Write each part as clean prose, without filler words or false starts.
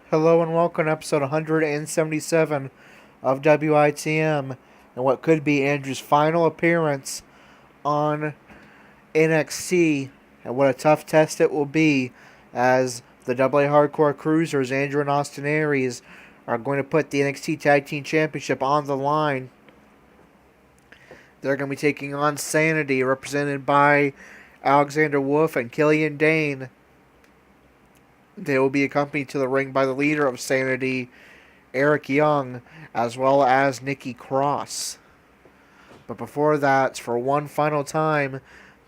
Hello and welcome to episode 177 of WITM and what could be Andrew's final appearance on NXT, and what a tough test it will be as the AA Hardcore Cruisers, Andrew and Austin Aries, are going to put the NXT Tag Team Championship on the line. They're going to be taking on SAnitY, represented by Alexander Wolf and Killian Dane. They will be accompanied to the ring by the leader of SAnitY, Eric Young, as well as Nikki Cross. But before that, for one final time,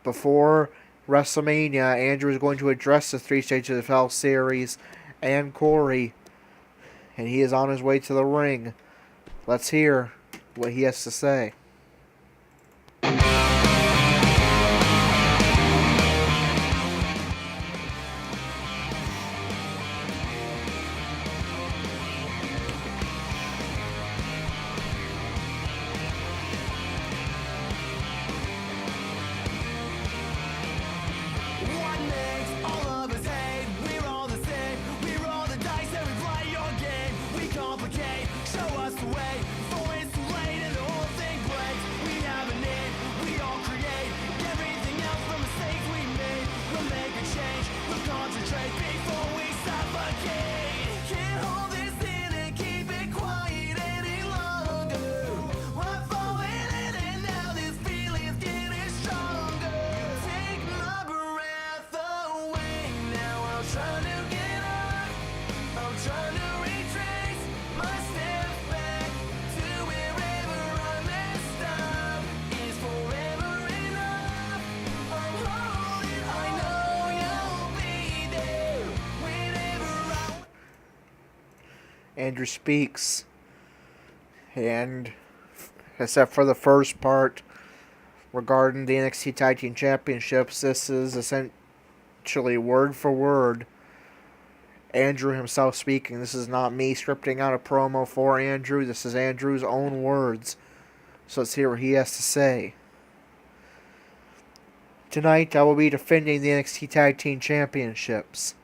before WrestleMania, Andrew is going to address the three stages of Hell series and Corey, and he is on his way to the ring. Let's hear what he has to say. Andrew speaks, and except for the first part regarding the NXT Tag Team Championships, this is essentially word for word Andrew himself speaking. This is not me scripting out a promo for Andrew. This is Andrew's own words. So let's hear what he has to say. Tonight I will be defending the NXT Tag Team Championships.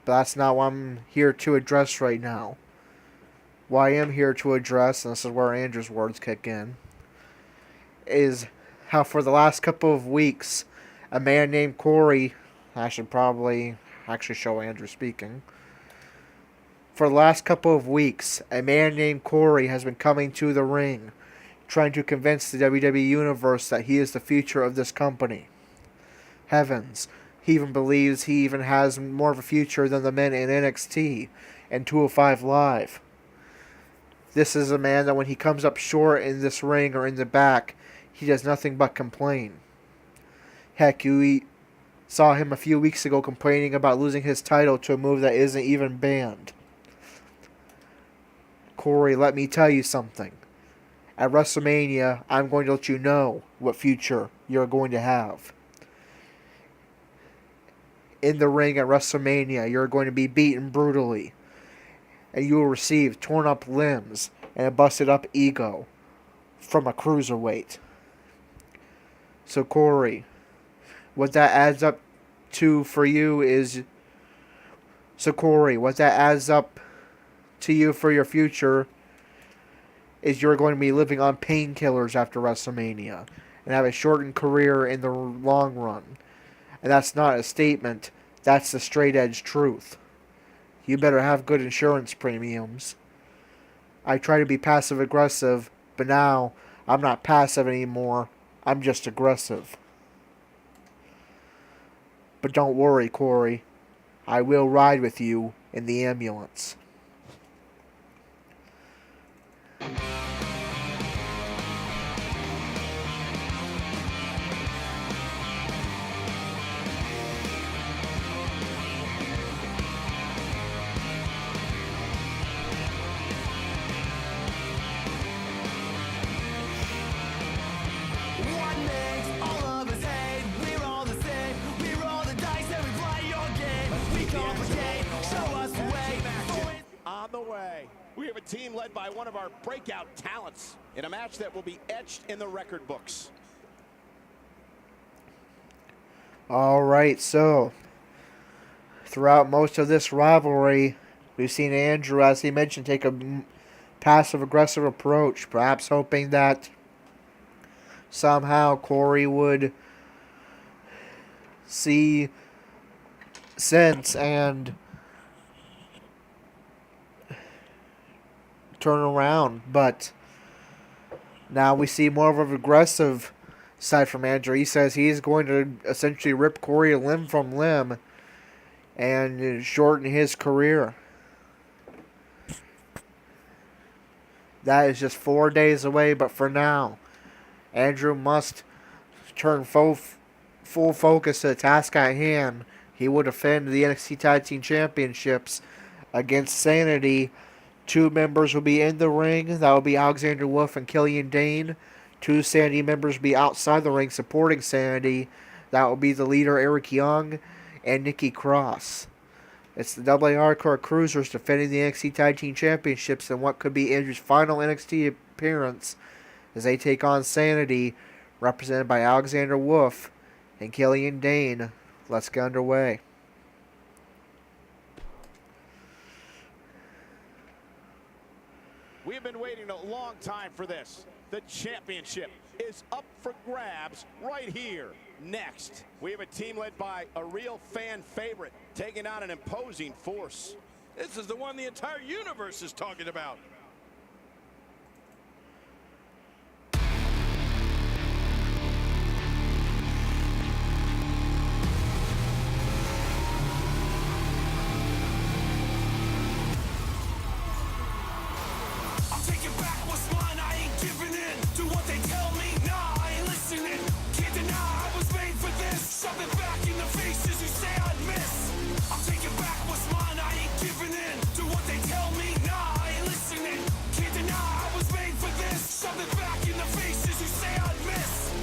But that's not what I'm here to address right now. What I am here to address, and this is where Andrew's words kick in, is how for the last couple of weeks, a man named Corey, I should probably actually show Andrew speaking. For the last couple of weeks, a man named Corey has been coming to the ring, trying to convince the WWE Universe that he is the future of this company. Heavens, he even believes he even has more of a future than the men in NXT and 205 Live. This is a man that when he comes up short in this ring or in the back, he does nothing but complain. Heck, you saw him a few weeks ago complaining about losing his title to a move that isn't even banned. Corey, let me tell you something. At WrestleMania, I'm going to let you know what future you're going to have. In the ring at WrestleMania, you're going to be beaten brutally, and you will receive torn up limbs and a busted up ego from a Cruiserweight. So Corey, what that adds up to for you is... So Corey, what that adds up to you for your future is you're going to be living on painkillers after WrestleMania and have a shortened career in the long run. And that's not a statement, that's the straight edge truth. You better have good insurance premiums. I try to be passive aggressive, but now I'm not passive anymore, I'm just aggressive. But don't worry, Corey, I will ride with you in the ambulance. On the way, we have a team led by one of our breakout talents in a match that will be etched in the record books. Alright, so throughout most of this rivalry, We've seen Andrew, as he mentioned, take a passive-aggressive approach, perhaps hoping that somehow Corey would see sense and turn around. But now we see more of an aggressive side from Andrew. He says he's going to essentially rip Corey limb from limb and shorten his career. That is just 4 days away, but for now, Andrew must turn full focus to the task at hand. He will defend the NXT Tag Team Championships against SAnitY. 2 members will be in the ring. That will be Alexander Wolf and Killian Dane. 2 SAnitY members will be outside the ring supporting SAnitY. That will be the leader Eric Young and Nikki Cross. It's the AA Hardcore Cruisers defending the NXT Tag Team Championships in what could be Andrew's final NXT appearance as they take on SAnitY, represented by Alexander Wolf and Killian Dane. Let's get underway. We've been waiting a long time for this. The championship is up for grabs right here. Next, we have a team led by a real fan favorite, taking on an imposing force. This is the one the entire universe is talking about. I'm taking back what's mine, I ain't giving in to what they tell me. Nah, I ain't listening. Can't deny I was made for this. Shove it back in the faces you say I'd miss. I'm taking back what's mine, I ain't giving in to what they tell me. Nah, I ain't listening. Can't deny I was made for this. Shove it back in the faces you say I'd miss.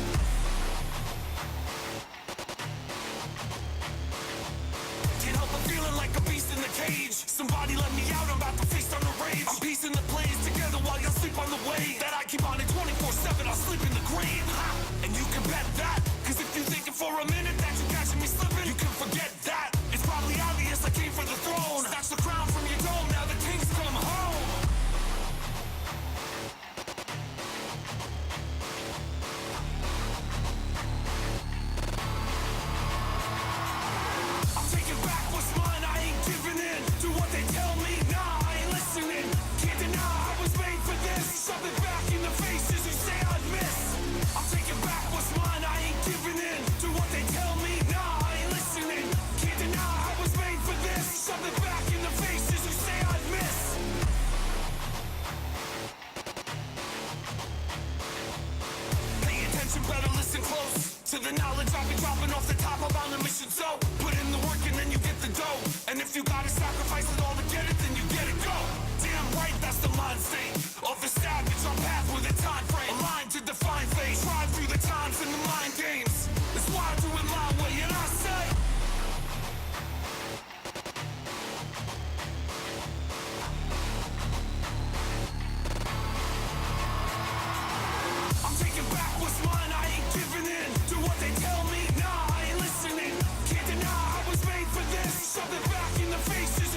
Can't help but feeling like a beast in the cage. Somebody let me out, I'm about to face on the rage. I'm piecing the plays together while you sleep on the way. That I keep on it 24/7, I'll sleep in the grave. Ha! And you can bet that, cause if you're thinking for a minute that you're catching me slipping, you can forget that. It's probably obvious I came for the throne. Snatch the crown from your dome, now the king's come home. I'm taking back what's mine, I ain't giving in to what they tell me. Nah, I ain't listening. Can't deny I was made for this. Shove it back in the faces you say I'd miss. I'm taking back what's mine, I ain't giving in to what they tell me. Nah, I ain't listening. Can't deny I was made for this. Shove it back in the faces you say I'd miss. Pay attention, better listen close to the knowledge I'll be dropping off the top. I'm on a mission, so put in the work and then you get the dough. And if you gotta sacrifice it all to get it, then you get it, go. Damn right, that's the mind state of the savage on path with a time frame. Aligned to define fate, drive through the times and the mind games. That's why I do it my way, and I say I'm taking back what's mine, I ain't giving in to what they tell me. Nah, I ain't listening. Can't deny I was made for this. Shove it back in the faces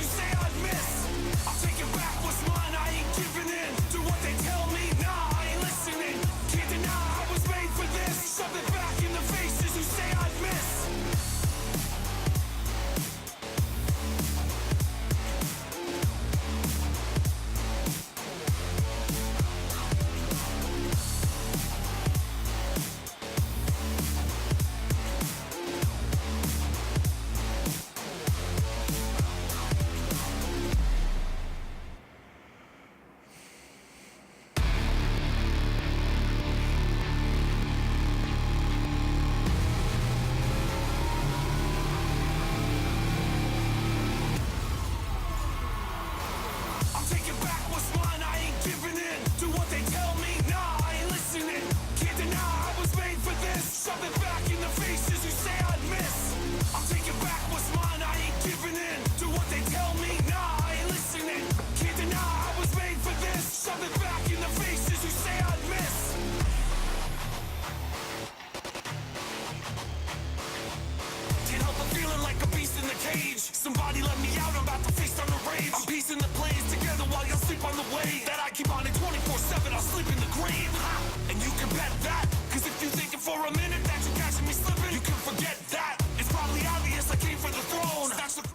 I came for the throne. That's the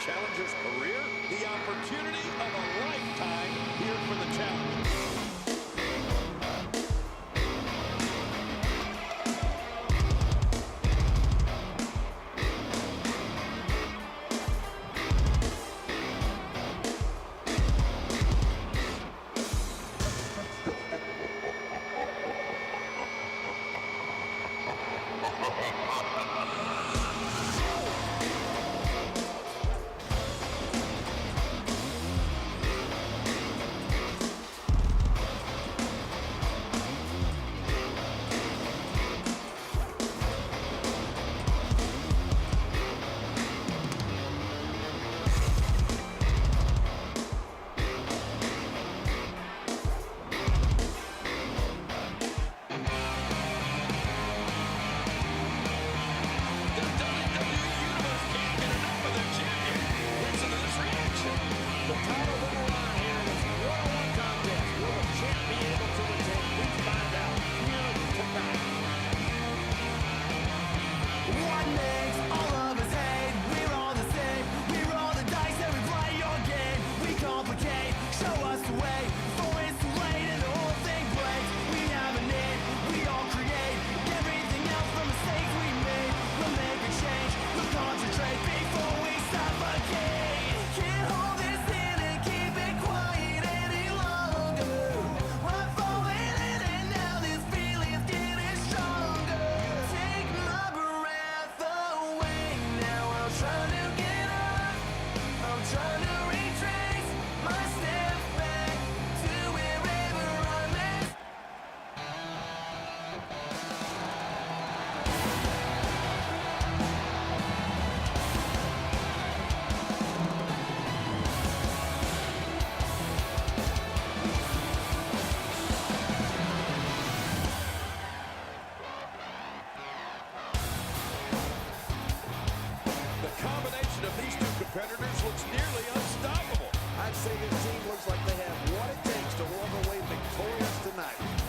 challenger's career, the opportunity of a lifetime here for the challenger. Competitors looks nearly unstoppable. I'd say this team looks like they have what it takes to walk away victorious tonight.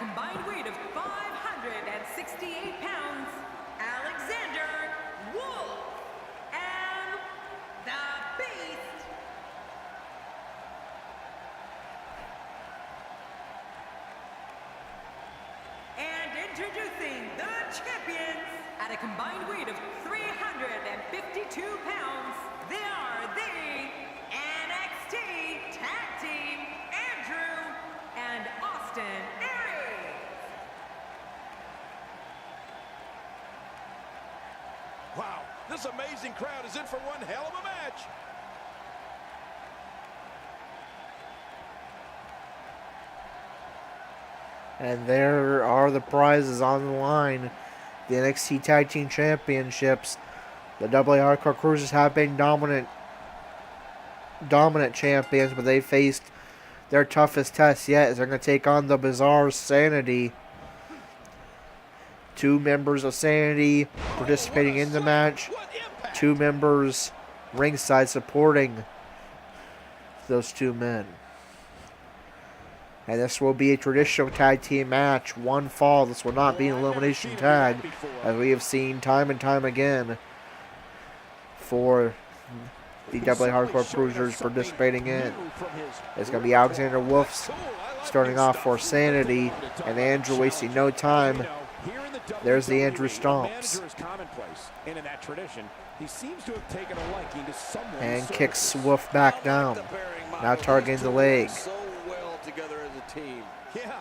combined weight of 568 pounds, Alexander Wolf and the Beast. And introducing the champions at a combined weight of 352 pounds, they are the NXT Tag Team, Andrew and Austin Aries. Wow, this amazing crowd is in for one hell of a match. And there are the prizes on the line. The NXT Tag Team Championships. The AA Hardcore Cruisers have been dominant dominant champions, but they faced their toughest test yet as they're going to take on the bizarre SAnitY. 2 members of SAnitY participating in the match. 2 members ringside supporting those 2 men. And this will be a traditional tag team match. 1 fall. This will not be an elimination tag, as we have seen time and time again for the AA Hardcore Cruisers participating in. It's going to be Alexander Wolf starting off for SAnitY, and Andrew wasting no time. There's the Andrew stomps. And kicks Wolf back down. Now targeting the leg. Yeah,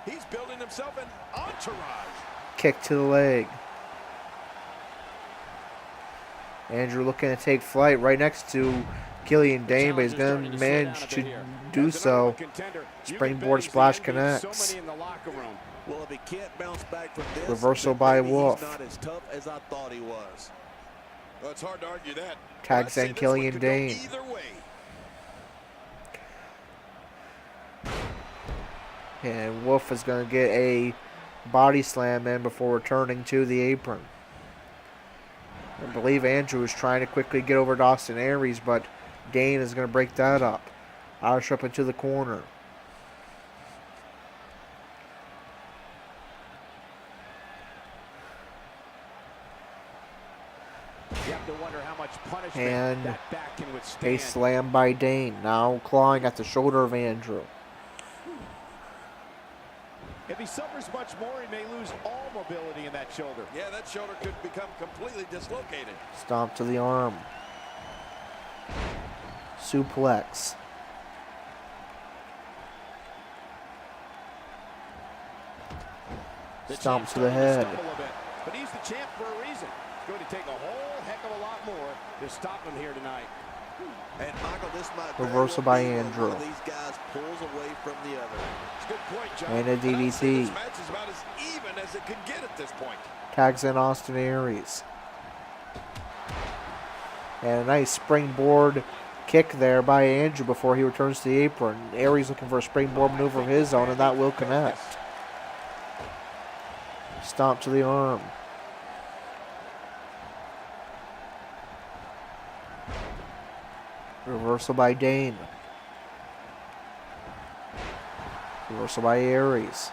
he's building himself an entourage. Kick to the leg. Andrew looking to take flight right next to Killian Dane, but he's going to manage to do so. Springboard splash connects. Well, if he can't bounce back from this, reversal by Wolf. He's not as tough as I thought he was. Well, it's hard to argue that. Tags in Killian Dane. Either way. And Wolf is going to get a body slam in before returning to the apron. I believe Andrew is trying to quickly get over to Austin Aries, but Dane is going to break that up. Irish up into the corner. You have to wonder how much punishment And that back can a withstand. slam by Dane. Now clawing at the shoulder of Andrew. If he suffers much more, he may lose all mobility in that shoulder. Yeah, that shoulder could become completely dislocated. Stomp to the arm. Suplex. Stomp to the head. But he's the champ for a reason. It's going to take a whole heck of a lot more to stop him here tonight. And Michael, this might Reversal by be where Andrew. one of these guys pulls away from the other. It's a good point, John. And a I'd say DDT. This match is about as even as it could get at this point. Tags in Austin Aries. And a nice springboard kick there by Andrew before he returns to the apron. Aries looking for a springboard maneuver of his own, and that will connect. Stomp to the arm. Reversal by Dane. Reversal by Aries.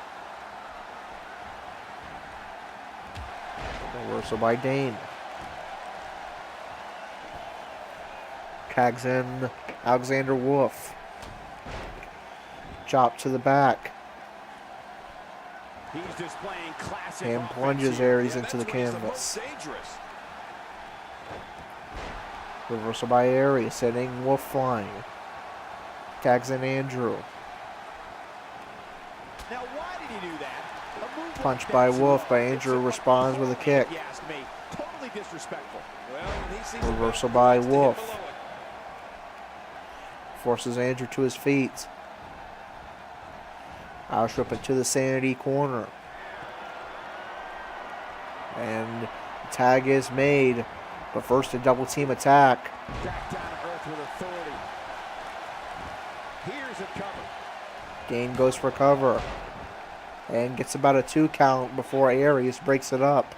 Reversal by Dane. Tags in Alexander Wolf. Chop to the back. He's displaying classic And offense plunges here. Aries Yeah, into the that's when he's canvas. most dangerous. Reversal by Aries, sending Wolf flying. Tags in Andrew. Now, why did he do that? A move Punch like by that Wolf, but is Andrew responds with a kick. if you ask me. Totally disrespectful. Well, when he sees Reversal it, by he has to get Wolf. below it. Forces Andrew to his feet. Roush up into the SAnitY corner. And the tag is made. But first a double team attack. Back down to earth with authority. Here's a cover. Dane goes for cover. And gets about a 2 count before Aries breaks it up.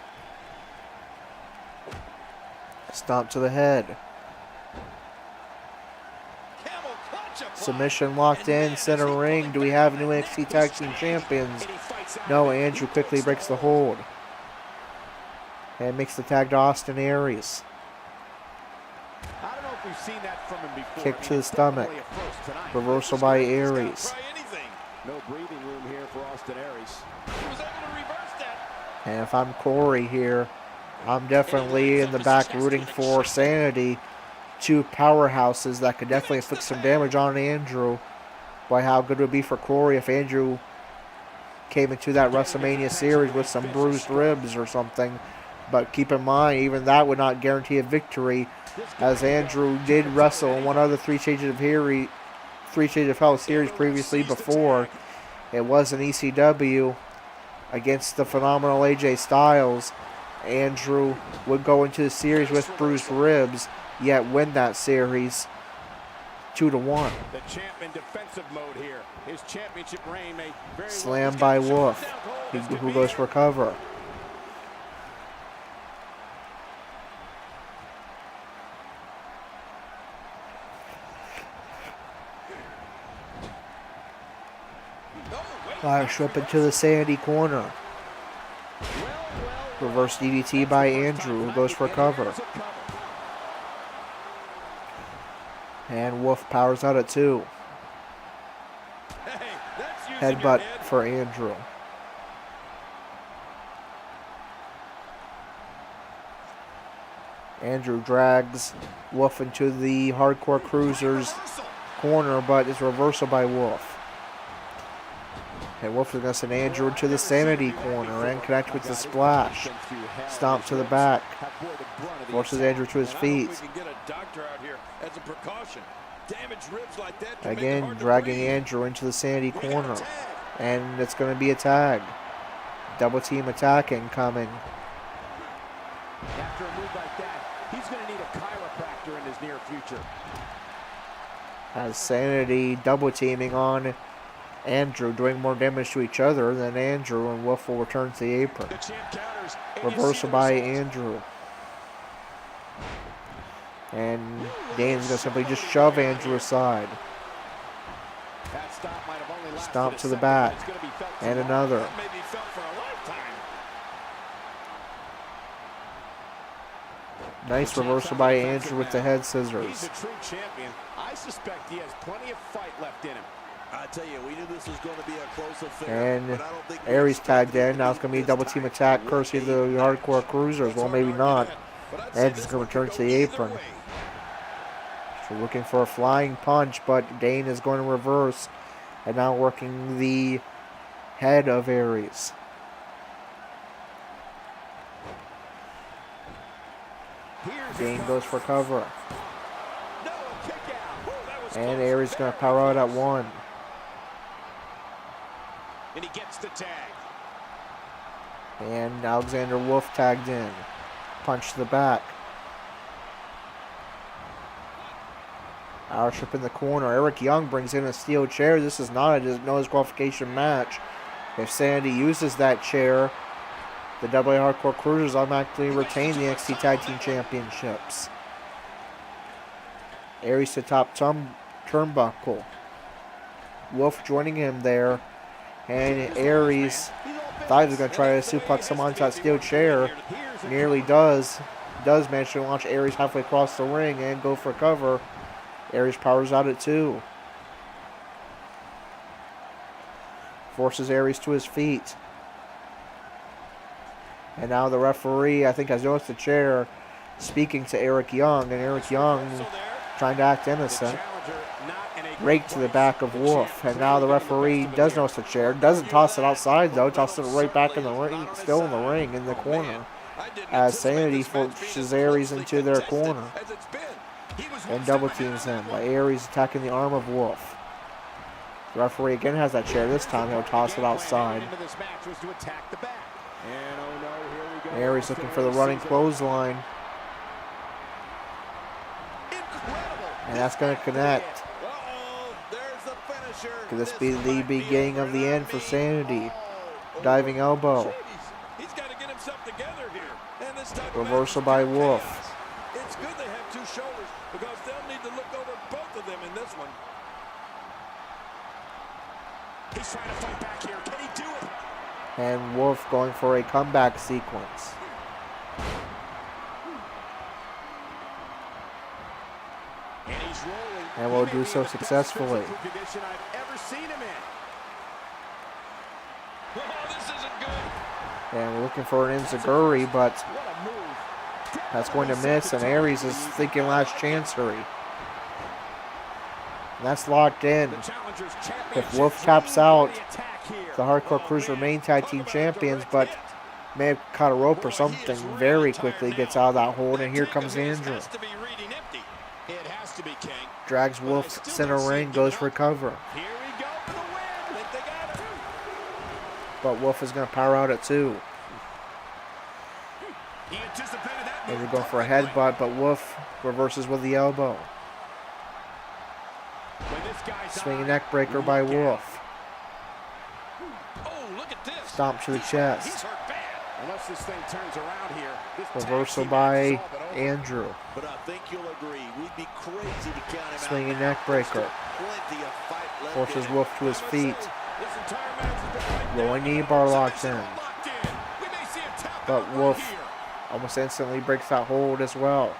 Stomp to the head. Camel clutch applied. Submission locked in, center ring. Do we have new NXT Tag Team Champions? And he fights out. No, Andrew quickly breaks the hold. And makes the tag to Austin Aries. I don't know if we've seen that from him before. Kick to the It's stomach. definitely a first tonight. Reversal by He's gotta Aries. try anything. No breathing room here for Austin Aries. He was able to reverse that. And if I'm Corey here, I'm definitely in the back rooting for SAnitY. 2 powerhouses that could definitely inflict some damage on Andrew. Boy, how good it would be for Corey if Andrew came into that WrestleMania series with some bruised ribs or something. But keep in mind, even that would not guarantee a victory, as Andrew did wrestle in one other Three Shades of Hell series previously before. It was an ECW against the phenomenal AJ Styles. Andrew would go into the series with bruised ribs, yet win that series. 2-1. The champ in defensive mode here. His championship reign may very Slam by Wolf, who goes for cover. Roush up into the SAnitY corner. Reverse DDT by Andrew, who goes for cover. And Wolf powers out at 2. Headbutt for Andrew. Andrew drags Wolf into the Hardcore Cruisers corner, but it's reversal by Wolf. And Wolf is going to send Andrew into the SAnitY corner and connect with the splash. Stomp to the back. Forces Andrew to his feet. Again, dragging Andrew into the SAnitY corner. And it's going to be a tag. Double team attack incoming. After a move like that, he's going to need a chiropractor in his near future. As SAnitY double teaming on Andrew, doing more damage to each other than Andrew, and Wolf will return to the apron. Reversal by Andrew. And Dane's going to simply just shove Andrew aside. Stomp to the back. And another. Nice reversal by Andrew with the head scissors. He's a true champion. I suspect he has plenty of fight left in him. I tell you, we knew this was going to be a close affair. And Aries tagged in. Now it's going to be a double team attack courtesy of the Hardcore Cruisers. Well, maybe not. Andrew's going to return to the apron. So looking for a flying punch, but Dane is going to reverse. And now working the head of Aries. Dane goes for cover. And Aries is going to power out at 1. And he gets the tag. And Alexander Wolf tagged in. Punch to the back. Roush up in the corner. Eric Young brings in a steel chair. This is not a no disqualification match. If SAnitY uses that chair, the AA Hardcore Cruisers automatically retain the NXT Tag Team Championships. Aries to top turnbuckle. Wolf joining him there. And Aries thought he was going to try to suplex him onto that steel chair. Nearly does. Does manage to launch Aries halfway across the ring and go for cover. Aries powers out at 2. Forces Aries to his feet. And now the referee, I think, has noticed the chair, speaking to Eric Young. And Eric Young trying to act innocent. Rake to the back of Wolf. And now the referee does notice the chair. Doesn't toss it outside, though. Tosses it right back in the ring. Still in the ring, in the corner. As SAnitY forces Aries into their corner. And double teams him. By Aries attacking the arm of Wolf. The referee again has that chair. This time he'll toss it outside. Aries looking for the running clothesline. And that's going to connect. Could this be the beginning of the end for SAnitY? Diving elbow. Reversal by Wolf. It's good they have 2 shoulders because they'll need to look over both of them in this one. He's trying to fight back here. Can he do it? And Wolf going for a comeback sequence. And he's rolling. And will do so successfully. Condition I've ever seen him in. Oh, this isn't good. And we're looking for an Enziguri, but that's going to miss. And Aries is thinking last chancery. And that's locked in. If Wolf taps out, the Hardcore Cruiser main tag team champions, but may have caught a rope or something, very quickly gets out of that hold. And here comes Andrew. Drags Wolf center ring, goes for cover. But Wolf is going to power out at 2. And we're going for a headbutt, but Wolf reverses with the elbow. Swinging neck breaker by Wolf. Oh, look at this. Stomp to the He's chest. hurt bad. Unless this thing turns around here, this Reversal tag team by can solve it over. Andrew. But I think you'll agree, we'd be crazy to count him Swinging out. neck breaker. Plenty of fight left Forces in him. Wolf to his feet. This entire match has been right Rolling knee bar locked in. locked in. We may see a tap But out right Wolf here. almost instantly breaks that hold as well.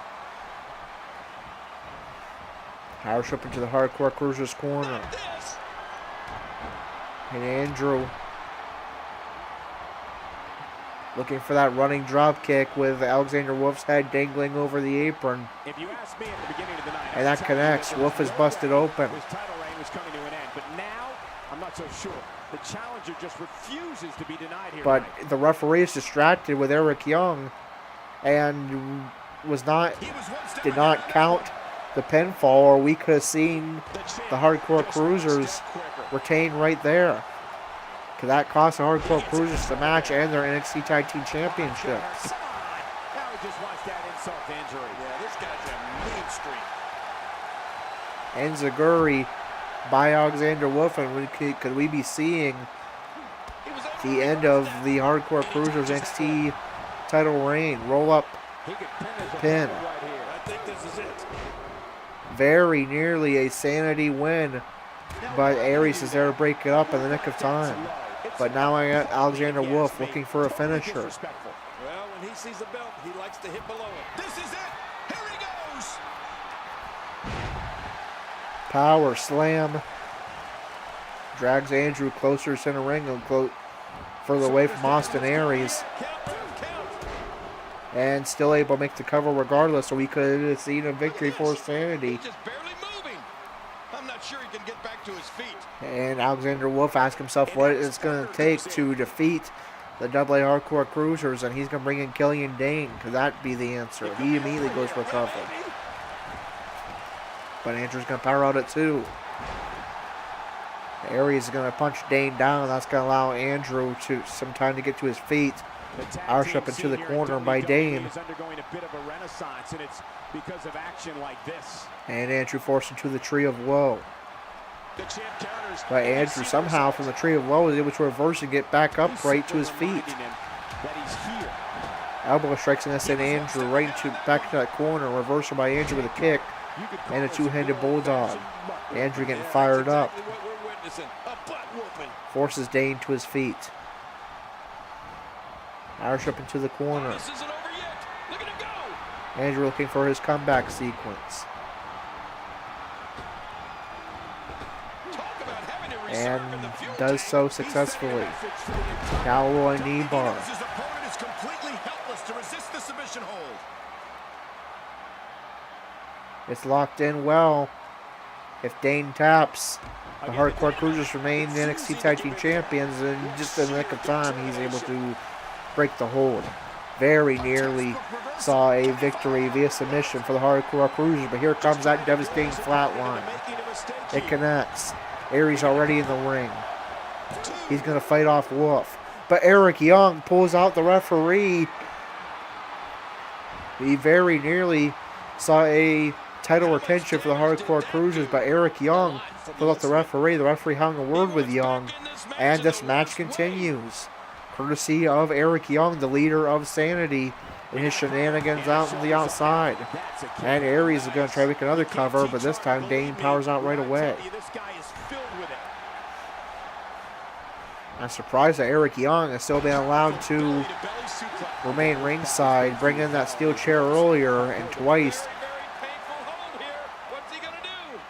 Roush up into the Hardcore Cruiser's corner. This. And Andrew looking for that running drop kick with Alexander Wolf's head dangling over the apron. If you asked me at the beginning of the night, And that connects. Wolf is busted open. his title reign was coming to an end, but now I'm not so sure. The challenger just refuses to be denied here But tonight. the referee is distracted with Eric Young and did not count the pinfall, or we could have seen the Hardcore Cruisers retain right there. Because that cost the Hardcore Cruisers the match and their NXT Tag Team Championships. Come on. Now he just wants that insult to injury. Yeah, this guy's a mean streak. Enziguri by Alexander Wolf, and could we be seeing the end of the Hardcore Cruisers NXT title reign? Roll up He could pin this pin. right here. I think this is it. Very nearly a SAnitY win, but Aries is there to break it up in the nick of time. But now I got Alexander Wolf looking for a finisher. Disrespectful. Well, when he sees a belt, he likes to hit below it. This is it. Here he goes. Power slam. Drags Andrew closer to center ring and further away from Austin Aries. And still able to make the cover regardless, so we could have seen a victory for SAnitY. He's just barely moving. I'm not sure he can get back to his feet. And Alexander Wolf asks himself what it's going to take to defeat the AA Hardcore Cruisers, and he's going to bring in Killian Dane. Could that be the answer? He immediately goes for cover. But Andrew's going to power out at 2. Aries is going to punch Dane down. That's going to allow Andrew some time to get to his feet. Roush up into the corner by Dane. Is undergoing a bit of a renaissance, and it's because of action like this. And Andrew forced into the Tree of Woe. The champ counters. But Andrew somehow from the Tree of Woe was able to reverse and get back up right to his feet. Reminding him that he's here. Elbow strikes and send Andrew right back into that corner. Reversal by Andrew with a kick You could call and a this two-handed real bulldog. old-fashioned butt Andrew whooping. getting fired up. Exactly what we're witnessing. A butt whooping. Forces Dane to his feet. Irish up into the corner. This isn't over yet. Look at him go. Andrew looking for his comeback sequence. Talk about having to reserve And in the fuel does tank. so successfully. Now rolling knee bar. His opponent is completely helpless to resist the submission hold. It's locked in well. If Dane taps, the Hardcore Cruisers remain the NXT Tag Team Champions, and just in the nick of time, he's able to break the hold. Very nearly saw a victory via submission for the Hardcore Cruisers, but here comes that devastating flatline. It connects. Aries already in the ring. He's going to fight off Wolf. But Eric Young pulls out the referee. He very nearly saw a title retention for the Hardcore Cruisers, but Eric Young pulled out the referee. The referee hung a word with Young, and this match continues. Courtesy of Eric Young, the leader of SAnitY, and his shenanigans out on the outside. And Aries is going to try to make another cover, but this time Dane powers out right away. This guy is filled with it. I'm surprised that Eric Young has still been allowed to remain ringside, bring in that steel chair earlier, and twice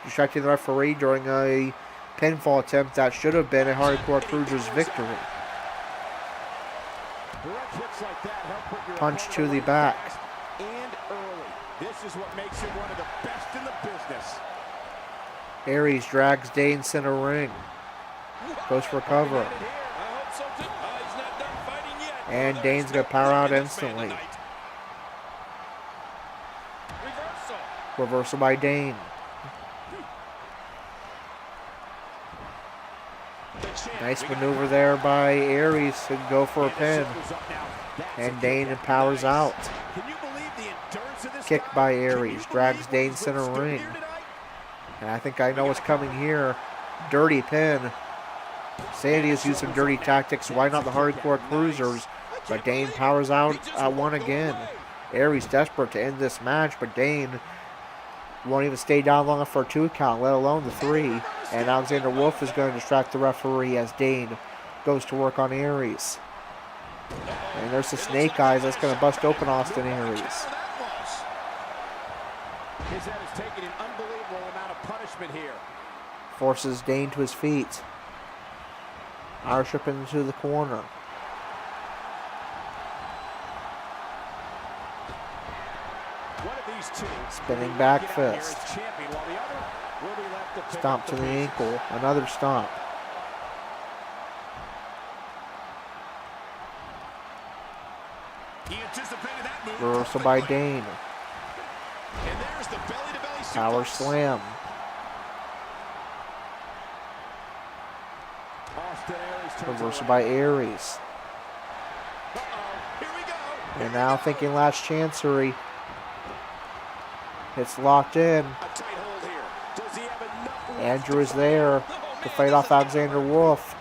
distracting the referee during a pinfall attempt that should have been a Hardcore Cruisers victory. Punch to the back. And early. This is what makes him one of the best in the business. Aries drags Dane center ring. Goes for cover. And Dane's going to power out instantly. Reversal by Dane. Nice maneuver there by Aries to go for a pin. And Dane powers out. Kick by Aries. Drags Dane center ring. And I think I know what's coming here. Dirty pin. SAnitY has used some dirty tactics. Why not the hardcore cruisers? But Dane powers out at one again. Aries desperate to end this match, but Dane won't even stay down long enough for a 2 count, let alone the 3. And Alexander Wolf is going to distract the referee as Dane goes to work on Aries. And there's the snake eyes that's going to bust open Austin Aries. His head has taken an unbelievable amount of punishment here. Forces Dane to his feet. Irish up into the corner. One of these two Spinning back fist. champion, while the other will be left to pick Stomp up to the pieces. ankle. Another stomp. He anticipated that move. Reversal by perfectly. Dane. And there's the belly-to-belly Power suplex. slam. Austin Aries turns Reversal around. by Aries. Here we go. And now thinking last chancery. It's locked in. A tight hold here. Does he have enough left Andrew to is fight? there Oh, man, to fight this off is Alexander Wolf.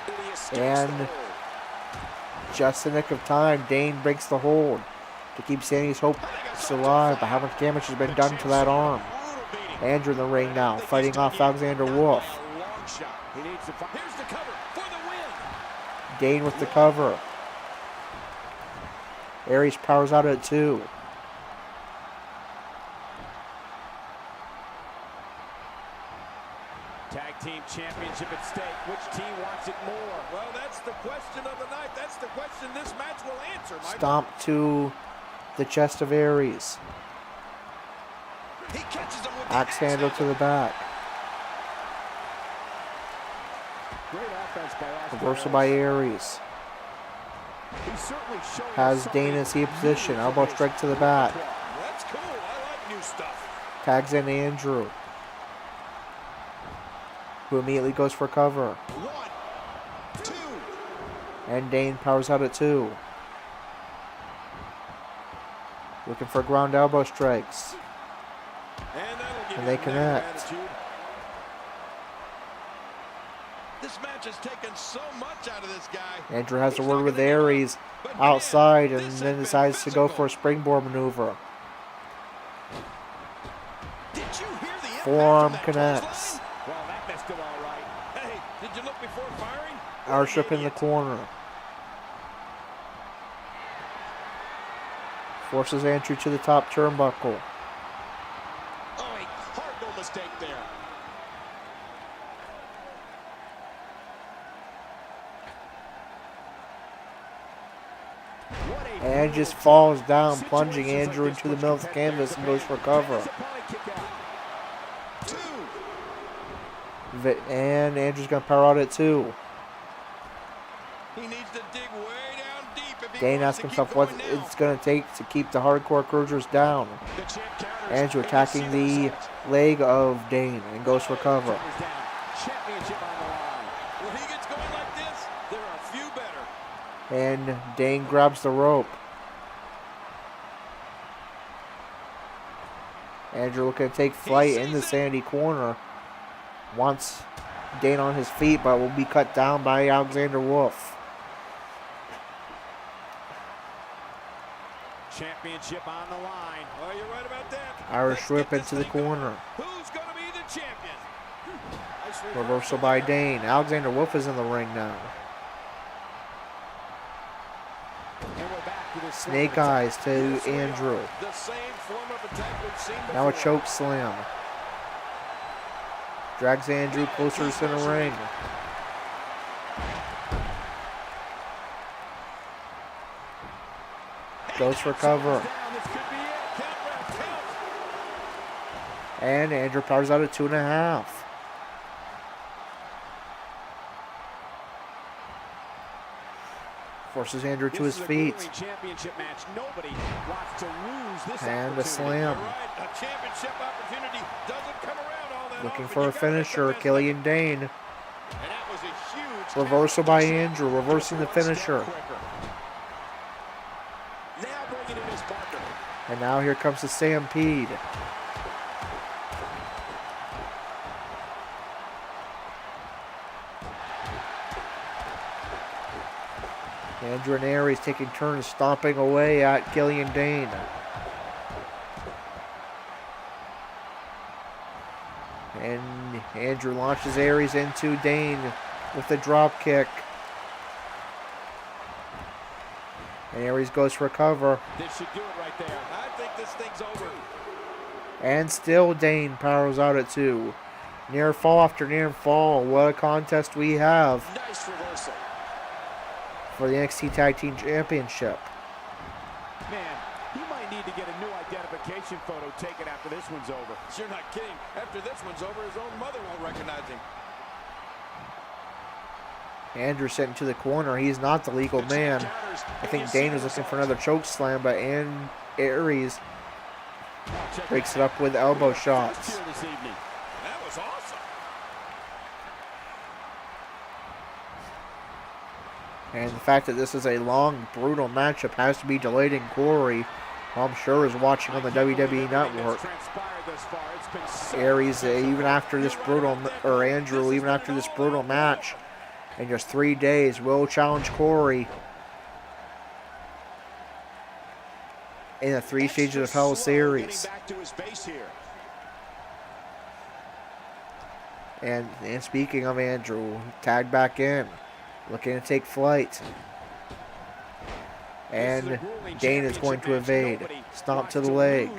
And he escapes And the hold. just the nick of time, Dane breaks the hold to keep SAnity's hopes alive. But how much damage has been done to that arm? Brutal beating. Andrew in the ring now, fighting off Alexander Wolf. A long shot. He needs to fight. Here's the cover for the win. Dane with the cover. Aries powers out at 2. Tag team championship at stake. Which team wants it more? Well, that's the question of the night. That's the question this match will answer, Michael. Stomp to the chest of Aries. He catches him with the Axe handle to the back. Great offense by Austin Reversal by Aries. He's certainly shown us Has something Dane in C position. Elbow strike to the back. That's cool. I like new stuff. Tags in Andrew, who immediately goes for cover. 1, 2. And Dane powers out at 2. Looking for ground elbow strikes. And that'll give And you they a negative connect. attitude. This match has taken so much out of this guy. Andrew has a He's word not with gonna give up. Aries But man, outside and this then has decides been to go physical. for a springboard maneuver. Did you hear the impact Forearm of that connects. clothesline? Well, that messed him all right. Hey, did you look before firing? Irish up in the corner. Forces Andrew to the top turnbuckle. Oh, a cardinal mistake there. What a And just brutal falls job. down, plunging Situations like Andrew this into the push middle of the competitors canvas and to goes for pain. cover. His opponent kick out. 2. And Andrew's going to power out at 2. He needs to dig way down deep if he Dane wants asks to himself keep what going now. it's going to take to keep the hardcore cruisers down. The champ counters. Andrew And attacking we'll see the results. leg of Dane and goes for cover. Shoulders down. Championship on the line. When he gets going like this, there are a few better. And Dane grabs the rope. Andrew looking to take flight in the SAnitY corner. Wants Dane on his feet, but will be cut down by Alexander Wolf. Championship on the line. Oh, you're right about that. Irish Let's whip get into this the thing going. corner. Who's going to be the champion? Nice Reversal by Dane. Alexander Wolf is in the ring now. And we're back to this Snake eyes to Andrew. The same form of attack we've seen before. Now a choke slam. Drags Andrew closer to center ring. Goes for cover. Down. This could be it. Count, Ref, count. And Andrew powers out at 2.5. Forces Andrew to his This is a feet. grueling championship match. Nobody wants to lose this And a opportunity. slam. You're right. A championship opportunity doesn't come around all that Looking often. for You a gotta make the finisher. best of Killian it. Dane. And that was a huge Reversal by Andrew. Reversing the One step finisher. quicker. Now bringing in his partner. And now here comes the Stampede. Andrew and Aries taking turns stomping away at Killian Dane. And Andrew launches Aries into Dane with a drop kick. And Aries goes for a cover. This should do it right there. I think this thing's over. And still Dane powers out at 2. Near fall after near fall. What a contest we have Nice reversal. for the NXT Tag Team Championship. Man, he might need to get a new identification photo taken after this one's over. You're not kidding. After this one's over, his own mother won't recognize him. Andrew sent into the corner. He's not the legal man. I think Dane was looking for another choke slam, but Aries breaks it up with elbow shots. Here this evening. That was awesome. And the fact that this is a long, brutal matchup has to be delayed in Corey, who I'm sure is watching on the WWE Network. Aries, even after this brutal, or Andrew, even after this brutal match, in just 3 days, will challenge Corey in the 3 Stages of Hell series. And speaking of Andrew, tagged back in, looking to take flight. And Dane is going to evade. Stomp to the leg.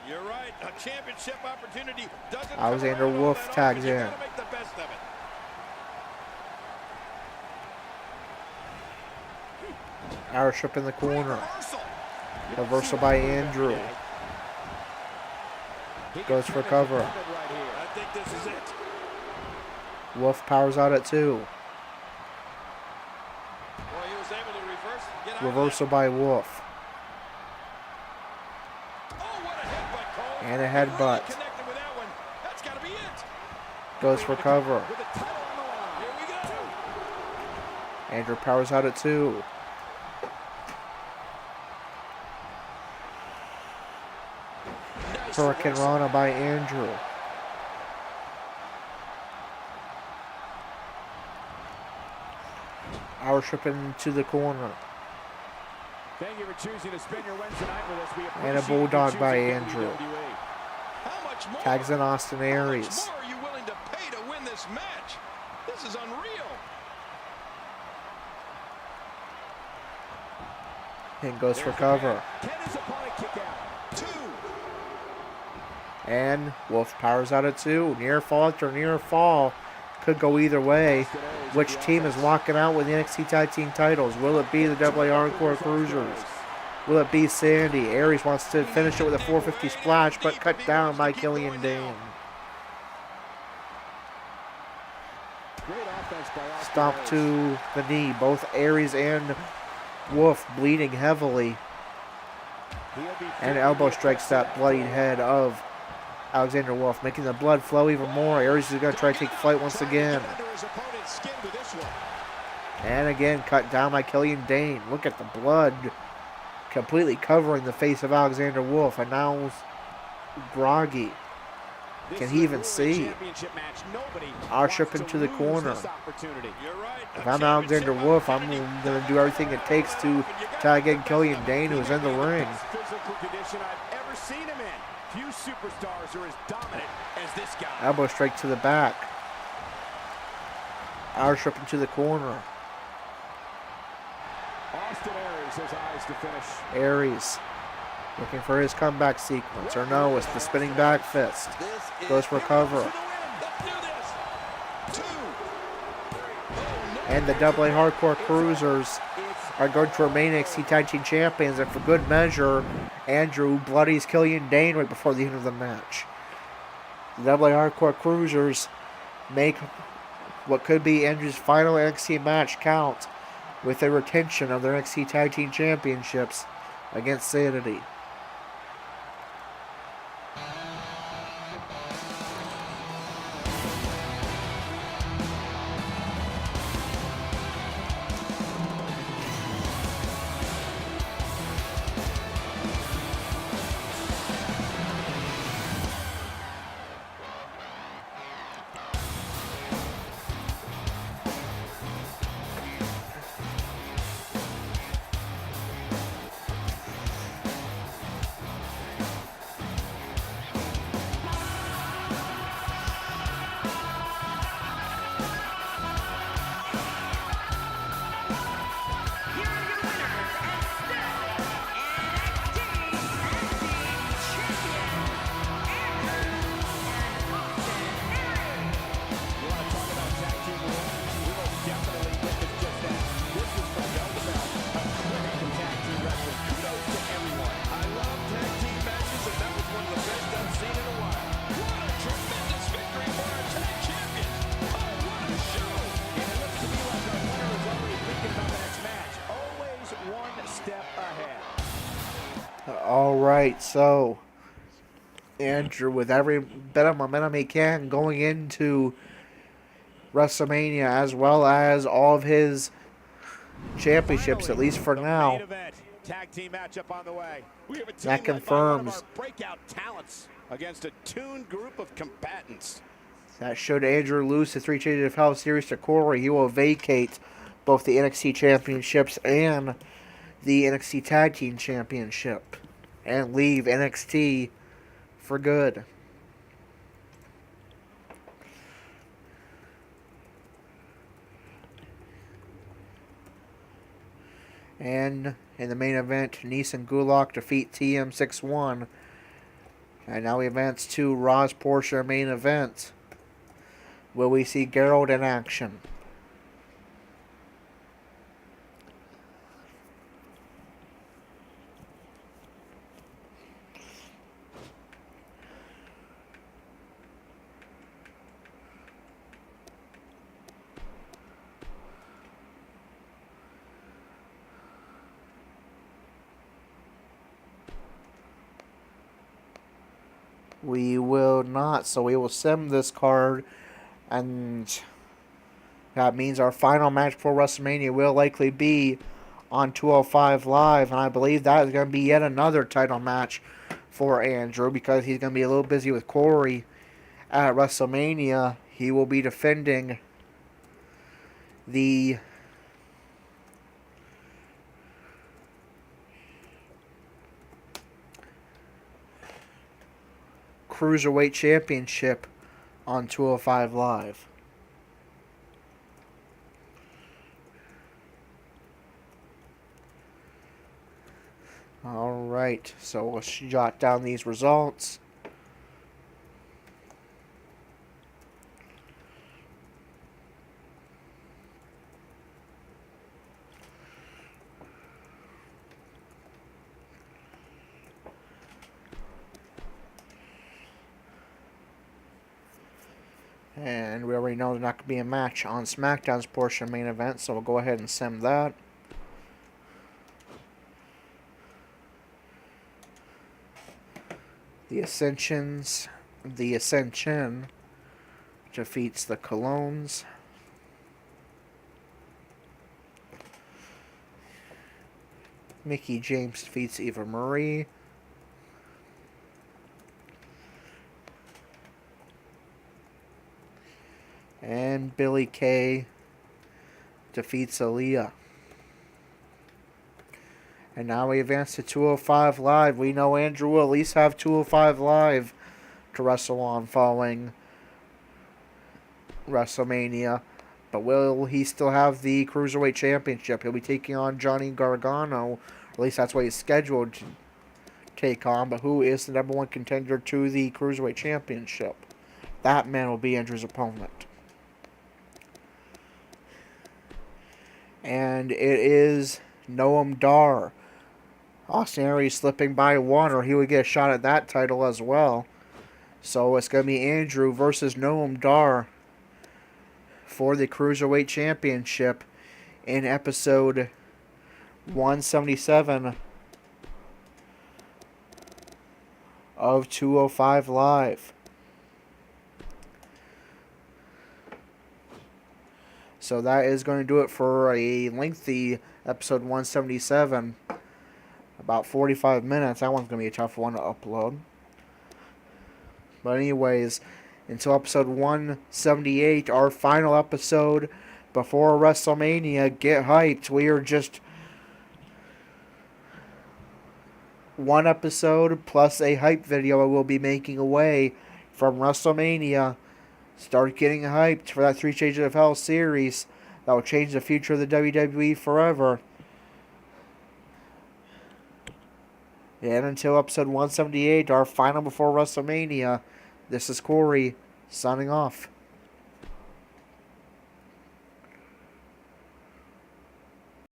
You're right. A championship opportunity doesn't Alexander come around Wolf often. tags You in. gotta make the best of it. Arship in the corner. Reversal by Andrew. Goes for cover. I think this is it. Wolf powers out at 2. Boy, he was able to reverse. Get out of Reversal by Wolf. that. Oh, what a headbutt, Cole. And a He really headbutt. connected with that one. That's got to be it. Goes for cover. With the title on the line. Here we go. Andrew powers out at 2. Hurricane Rana by Andrew. Arship into the corner. Thank you for choosing to spend your Wednesday night with us. We And a appreciate you bulldog by choosing Andrew. WWE. How much more? Tags in Austin How Aries. much more are you willing to pay to win this match? This is unreal. And goes for cover. Can his opponent kick out? 2. And Wolf powers out at 2. Near fall after near fall. Could go either way. Which team is walking out with the NXT Tag Team titles? Will it be the AA Hardcore Cruisers? Will it be Sandy? Aries wants to finish it with a 450 splash, but cut down by Killian Dane. Great offense by Austin Stomp Aries. to the knee. Both Aries and Wolf bleeding heavily. He'll be And elbow strikes that bloodied head of Alexander Wolf, making the blood flow even more. Aries is going to try to take flight once again. under his opponent's skin with this one. And again, cut down by Killian Dane. Look at the blood completely covering the face of Alexander Wolf. And now groggy. This Can is he a even grueling see? championship match. Nobody Arship wants to into the lose corner. this opportunity. You're right. If I'm Alexander Wolf, I'm going to do everything it takes to tag in Killian Dane, who's in the ring. Physical condition I've ever seen him in. Few superstars are as dominant as this guy. Elbow strike to the back. Arship into the corner. Austin Aries has eyes to finish. Aries looking for his comeback sequence. Or no, it's the spinning back fist. Goes for cover. Let's do this. 2. And the AA Hardcore Cruisers are going to remain NXT Tag Team Champions. And for good measure, Andrew bloodies Killian Dane right before the end of the match. The AA Hardcore Cruisers make what could be Andrew's final NXT match count with a retention of their NXT Tag Team Championships against SAnitY. Alright, so Andrew, with every bit of momentum he can going into WrestleMania, as well as all of his championships, at least for now. Tag team matchup on the way. We have a team That led by one of confirms. our breakout talents against a tuned group of combatants. That should Andrew lose the 3 Chains of Hell series to Corey, he will vacate both the NXT championships and the NXT Tag Team Championship and leave NXT for good. And in the main event, Nice and Gulak defeat TM 6-1. And now we advance to Raw's Porsche main event. Will we see Gerald in action? We will not, so we will sim this card, and that means our final match for WrestleMania will likely be on 205 Live, and I believe that is going to be yet another title match for Andrew, because he's going to be a little busy with Corey at WrestleMania. He will be defending the Cruiserweight Championship on 205 Live. Alright, so let's jot down these results. And we already know there's not going to be a match on SmackDown's portion main event, so we'll go ahead and sim that. The Ascension defeats the Colognes. Mickie James defeats Eva Marie. And Billie Kay defeats Aaliyah. And now we advance to 205 Live. We know Andrew will at least have 205 Live to wrestle on following WrestleMania. But will he still have the Cruiserweight Championship? He'll be taking on Johnny Gargano. Or at least that's what he's scheduled to take on. But who is the #1 contender to the Cruiserweight Championship? That man will be Andrew's opponent. And it is Noam Dar. Austin Aries slipping by one, or he would get a shot at that title as well. So it's going to be Andrew versus Noam Dar for the Cruiserweight Championship in episode 177 of 205 Live. So that is going to do it for a lengthy episode 177. About 45 minutes. That one's going to be a tough one to upload. But anyways, until episode 178, our final episode before WrestleMania, get hyped. We are just one episode plus a hype video I will be making away from WrestleMania. Start getting hyped for that 3 Chains of Hell series that will change the future of the WWE forever. And until episode 178, our final before WrestleMania, this is Corey, signing off.